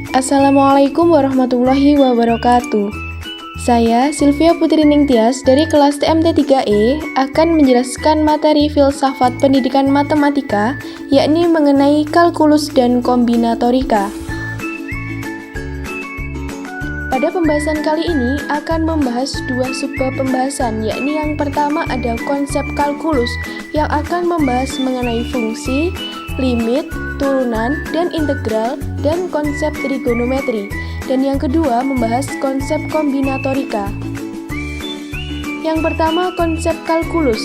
Assalamualaikum warahmatullahi wabarakatuh. Saya Sylvia Putri Ningtyas dari kelas TMT3E akan menjelaskan materi filsafat pendidikan matematika, yakni mengenai kalkulus dan kombinatorika. Pada pembahasan kali ini akan membahas dua subbab pembahasan, yakni yang pertama ada konsep kalkulus yang akan membahas mengenai fungsi, limit, turunan, dan integral, dan konsep trigonometri. Dan yang kedua membahas konsep kombinatorika. Yang pertama konsep kalkulus.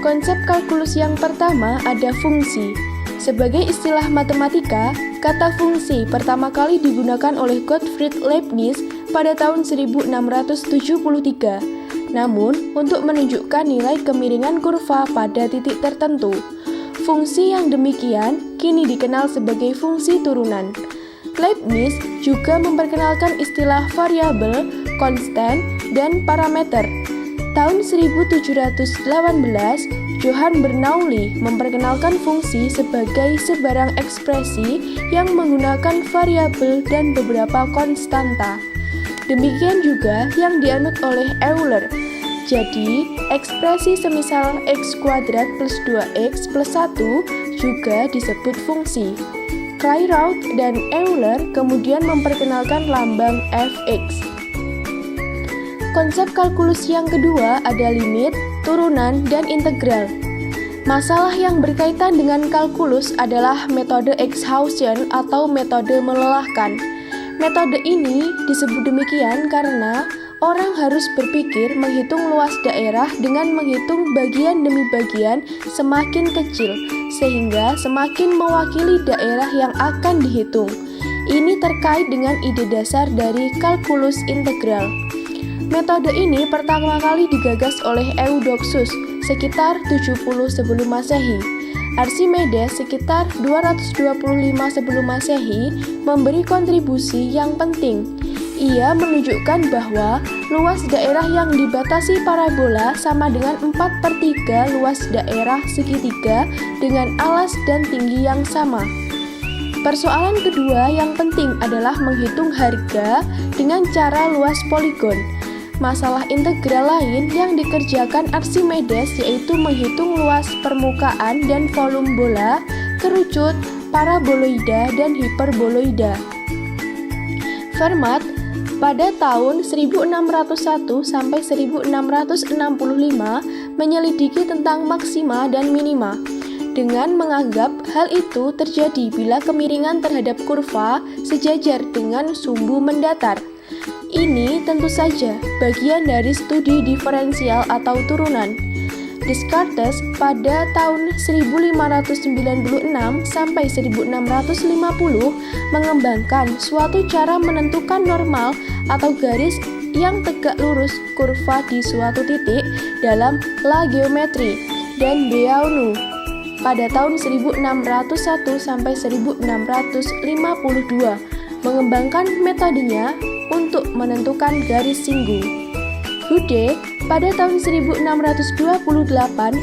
Konsep kalkulus yang pertama ada fungsi. Sebagai istilah matematika, kata fungsi pertama kali digunakan oleh Gottfried Leibniz pada tahun 1673. Namun, untuk menunjukkan nilai kemiringan kurva pada titik tertentu. Fungsi yang demikian kini dikenal sebagai fungsi turunan. Leibniz juga memperkenalkan istilah variabel, konstan, dan parameter. Tahun 1718, Johann Bernoulli memperkenalkan fungsi sebagai sebarang ekspresi yang menggunakan variabel dan beberapa konstanta. Demikian juga yang dianut oleh Euler. Jadi, ekspresi semisal x kuadrat plus 2x plus 1 juga disebut fungsi. Clairaut dan Euler kemudian memperkenalkan lambang fx. Konsep kalkulus yang kedua ada limit, turunan, dan integral. Masalah yang berkaitan dengan kalkulus adalah metode exhaustion atau metode melelahkan. Metode ini disebut demikian karena orang harus berpikir menghitung luas daerah dengan menghitung bagian demi bagian semakin kecil, sehingga semakin mewakili daerah yang akan dihitung. Ini terkait dengan ide dasar dari kalkulus integral. Metode ini pertama kali digagas oleh Eudoxus sekitar 70 sebelum Masehi. Archimedes sekitar 225 sebelum Masehi memberi kontribusi yang penting. Ia menunjukkan bahwa luas daerah yang dibatasi parabola sama dengan 4/3 luas daerah segitiga dengan alas dan tinggi yang sama. Persoalan kedua yang penting adalah menghitung harga dengan cara luas poligon. Masalah integral lain yang dikerjakan Archimedes yaitu menghitung luas permukaan dan volume bola, kerucut, paraboloida, dan hiperboloida. Fermat pada tahun 1601 sampai 1665 menyelidiki tentang maksima dan minima dengan menganggap hal itu terjadi bila kemiringan terhadap kurva sejajar dengan sumbu mendatar. Ini tentu saja bagian dari studi diferensial atau turunan. Descartes pada tahun 1596 sampai 1650 mengembangkan suatu cara menentukan normal atau garis yang tegak lurus kurva di suatu titik dalam La Geometrie dan Beaulieu pada tahun 1601 sampai 1652 mengembangkan metodenya untuk menentukan garis singgung. Hude pada tahun 1628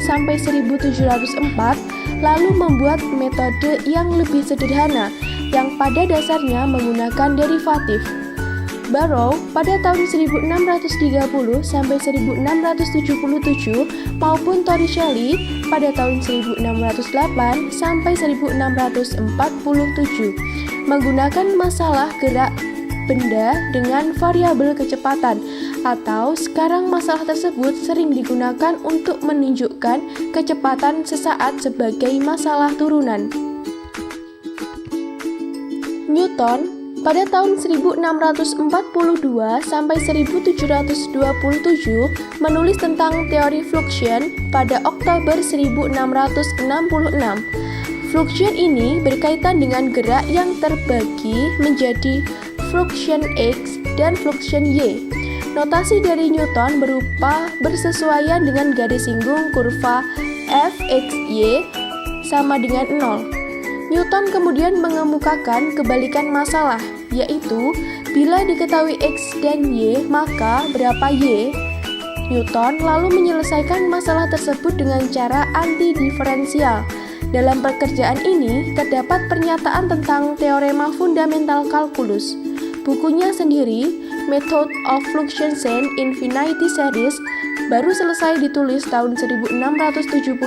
sampai 1704 lalu membuat metode yang lebih sederhana yang pada dasarnya menggunakan derivatif. Barrow pada tahun 1630 sampai 1677 maupun Torricelli pada tahun 1608 sampai 1647 menggunakan masalah gerak benda dengan variabel kecepatan, atau sekarang masalah tersebut sering digunakan untuk menunjukkan kecepatan sesaat sebagai masalah turunan. Newton pada tahun 1642 sampai 1727 menulis tentang teori fluxion pada Oktober 1666. Fluxion ini berkaitan dengan gerak yang terbagi menjadi fluxion X dan fluxion Y. Notasi dari Newton berupa bersesuaian dengan garis singgung kurva fxy sama dengan 0. Newton kemudian mengemukakan kebalikan masalah, yaitu bila diketahui X dan Y, maka berapa Y? Newton lalu menyelesaikan masalah tersebut dengan cara anti-diferensial. Dalam pekerjaan ini terdapat pernyataan tentang teorema fundamental kalkulus. Bukunya sendiri, Method of Fluctuation in Infinity Series, baru selesai ditulis tahun 1671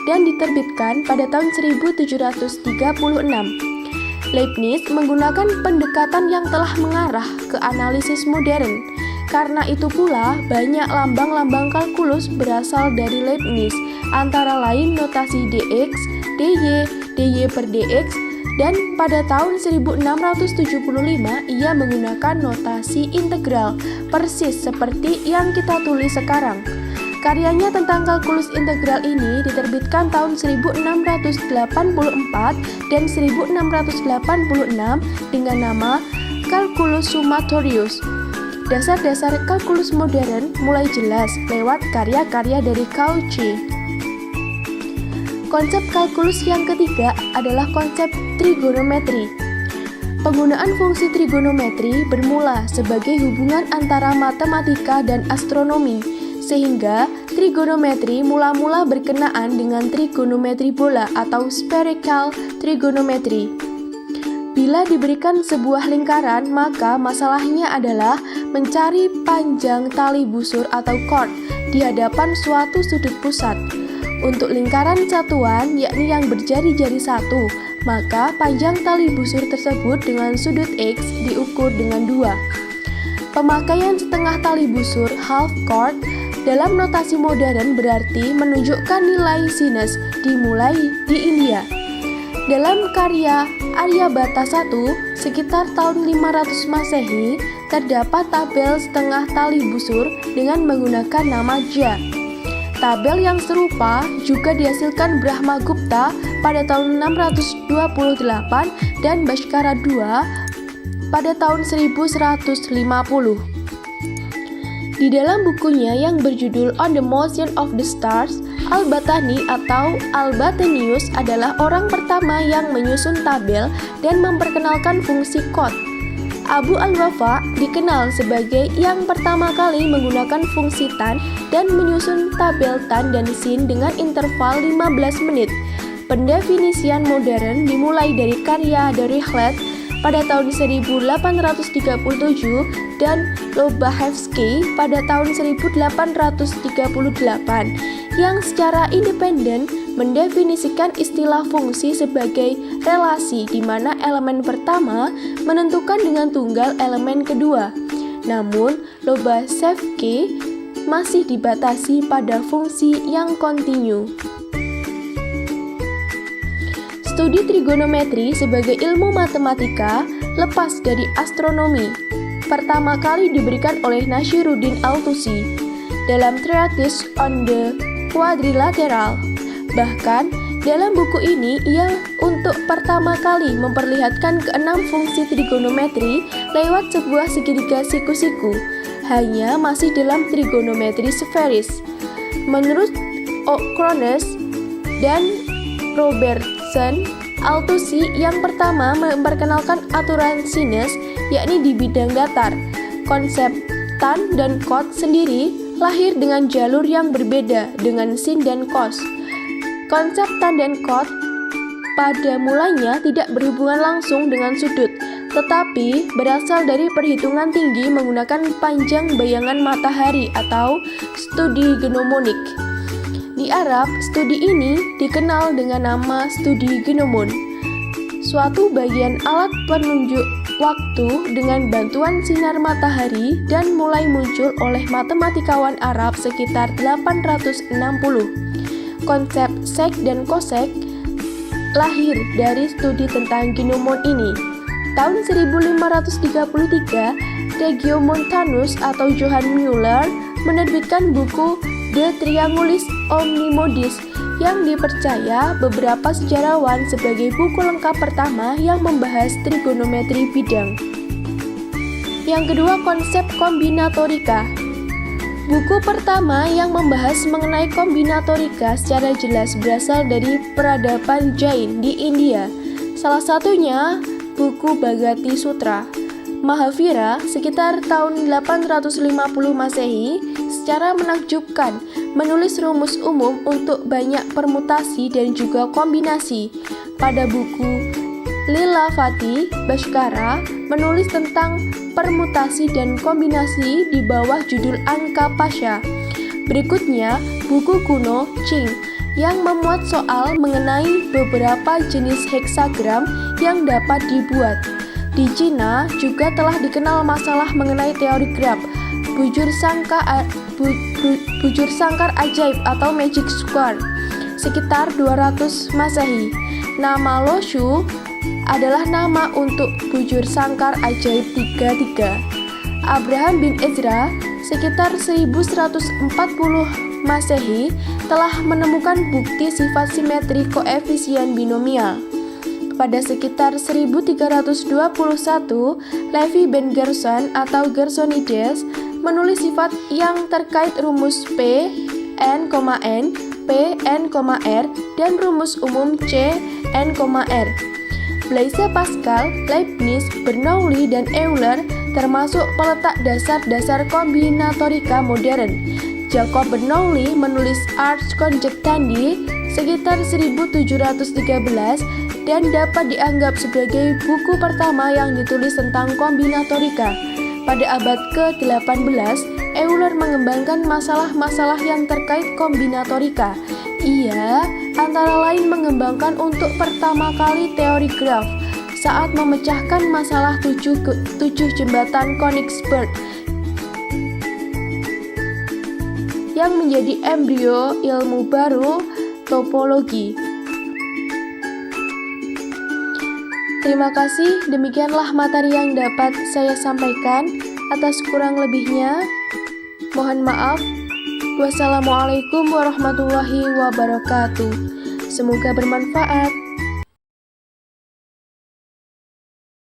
dan diterbitkan pada tahun 1736. Leibniz menggunakan pendekatan yang telah mengarah ke analisis modern. Karena itu pula, banyak lambang-lambang kalkulus berasal dari Leibniz, antara lain notasi dx, dy per dx, dan pada tahun 1675 ia menggunakan notasi integral, persis seperti yang kita tulis sekarang. Karyanya tentang kalkulus integral ini diterbitkan tahun 1684 dan 1686 dengan nama Calculus Summatorius. Dasar-dasar kalkulus modern mulai jelas lewat karya-karya dari Cauchy. Konsep kalkulus yang ketiga adalah konsep trigonometri. Penggunaan fungsi trigonometri bermula sebagai hubungan antara matematika dan astronomi, sehingga trigonometri mula-mula berkenaan dengan trigonometri bola atau spherical trigonometry. Bila diberikan sebuah lingkaran, maka masalahnya adalah mencari panjang tali busur atau chord di hadapan suatu sudut pusat. Untuk lingkaran satuan, yakni yang berjari-jari satu, maka panjang tali busur tersebut dengan sudut X diukur dengan 2. Pemakaian setengah tali busur half chord dalam notasi modern berarti menunjukkan nilai sinus dimulai di India. Dalam karya Aryabhata I sekitar tahun 500 Masehi terdapat tabel setengah tali busur dengan menggunakan nama Ja. Tabel yang serupa juga dihasilkan Brahmagupta pada tahun 628 dan Bhaskara II pada tahun 1150. Di dalam bukunya yang berjudul On the Motion of the Stars, Al-Battani atau Al-Battanius adalah orang pertama yang menyusun tabel dan memperkenalkan fungsi chord. Abu al-Wafa dikenal sebagai yang pertama kali menggunakan fungsi tan dan menyusun tabel tan dan sin dengan interval 15 menit. Pendefinisian modern dimulai dari karya Dirichlet pada tahun 1837 dan Lobachevsky pada tahun 1838 yang secara independen mendefinisikan istilah fungsi sebagai relasi di mana elemen pertama menentukan dengan tunggal elemen kedua. Namun, Lobachevsky masih dibatasi pada fungsi yang kontinu. Studi trigonometri sebagai ilmu matematika lepas dari astronomi pertama kali diberikan oleh Nashiruddin Al-Tusi dalam Treatise on the Quadrilateral. Bahkan dalam buku ini ia untuk pertama kali memperlihatkan keenam fungsi trigonometri lewat sebuah segitiga siku-siku, hanya masih dalam trigonometri sferis. Menurut O'Connor dan Robertson, Al-Tusi yang pertama memperkenalkan aturan sinus, yakni di bidang datar. Konsep tan dan cot sendiri lahir dengan jalur yang berbeda dengan sin dan cos. Konsep tan dan cot pada mulanya tidak berhubungan langsung dengan sudut, tetapi berasal dari perhitungan tinggi menggunakan panjang bayangan matahari atau studi gnomonik. Di Arab, studi ini dikenal dengan nama studi gnomon, suatu bagian alat penunjuk waktu dengan bantuan sinar matahari dan mulai muncul oleh matematikawan Arab sekitar 860. Konsep sek dan kosek lahir dari studi tentang gnomon ini. Tahun 1533, Regiomontanus atau Johann Müller menerbitkan buku De Triangulis Omnimodis yang dipercaya beberapa sejarawan sebagai buku lengkap pertama yang membahas trigonometri bidang. Yang kedua, konsep kombinatorika. Buku pertama yang membahas mengenai kombinatorika secara jelas berasal dari peradaban Jain di India. Salah satunya buku Bhagati Sutra. Mahavira sekitar tahun 850 Masehi secara menakjubkan menulis rumus umum untuk banyak permutasi dan juga kombinasi. Pada buku Lilavati, Bhaskara menulis tentang permutasi dan kombinasi di bawah judul Angka Pasha. Berikutnya, buku kuno Qing yang memuat soal mengenai beberapa jenis heksagram yang dapat dibuat. Di Cina juga telah dikenal masalah mengenai teori graf, bujur sangkar ajaib atau magic square, sekitar 200 Masehi. Nama Lo Shu adalah nama untuk bujur sangkar ajaib 33. Abraham bin Ezra sekitar 1140 Masehi telah menemukan bukti sifat simetri koefisien binomial. Pada sekitar 1321, Levi ben Gerson atau Gersonides menulis sifat yang terkait rumus P, N, P, N, R, dan rumus umum C, N, R. Blaise Pascal, Leibniz, Bernoulli, dan Euler termasuk peletak dasar-dasar kombinatorika modern. Jacob Bernoulli menulis Ars Conjectandi sekitar 1713 dan dapat dianggap sebagai buku pertama yang ditulis tentang kombinatorika. Pada abad ke-18, Euler mengembangkan masalah-masalah yang terkait kombinatorika. Ia antara lain mengembangkan untuk pertama kali teori graf saat memecahkan masalah 7 jembatan Königsberg yang menjadi embrio ilmu baru topologi. Terima kasih, demikianlah materi yang dapat saya sampaikan. Atas kurang lebihnya, mohon maaf. Wassalamualaikum warahmatullahi wabarakatuh. Semoga bermanfaat.